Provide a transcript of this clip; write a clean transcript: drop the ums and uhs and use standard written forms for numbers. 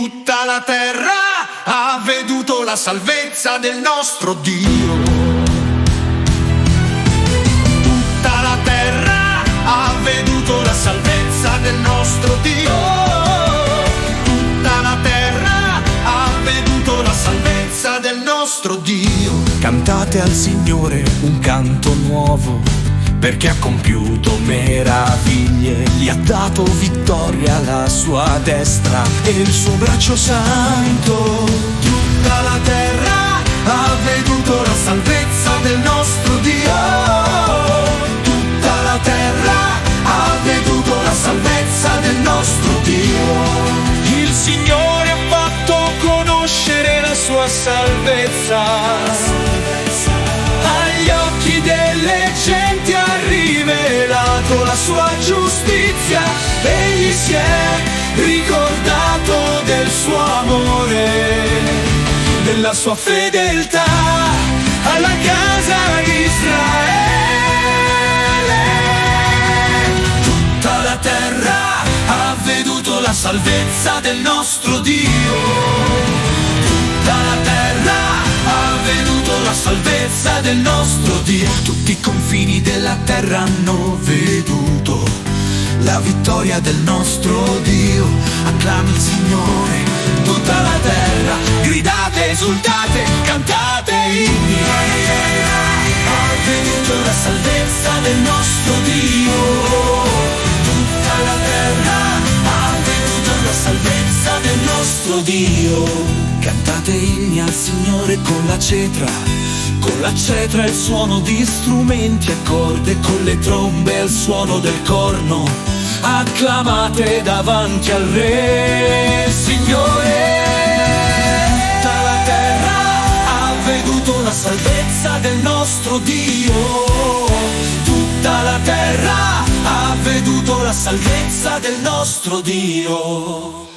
Tutta la terra ha veduto la salvezza del nostro Dio. Tutta la terra ha veduto la salvezza del nostro Dio. Tutta la terra ha veduto la salvezza del nostro Dio. Cantate al Signore un canto nuovo, perché ha compiuto meraviglie, gli ha dato vittoria alla sua destra e il suo braccio santo. Tutta la terra ha veduto la salvezza del nostro Dio. Tutta la terra ha veduto la salvezza del nostro Dio. Il Signore ha fatto conoscere la sua salvezza. Agli occhi delle genti ha rivelato la sua giustizia. Egli si è ricordato del suo amore, della sua fedeltà alla casa di Israele. Tutta la terra ha veduto la salvezza del nostro Dio. Tutta la terra ha veduto la salvezza del nostro Dio. Tutti i confini della terra hanno veduto la vittoria del nostro Dio. Acclami il Signore, Tutta la terra, gridate, esultate, cantate inni. Ha veduto la salvezza del nostro Dio. Tutta la terra ha veduto la salvezza del nostro Dio. cantate inni al Signore con la cetra e il suono di strumenti e corde, con le trombe e il suono del corno. Acclamate davanti al Re, Signore. Tutta la terra ha veduto la salvezza del nostro Dio. Tutta la terra ha veduto la salvezza del nostro Dio.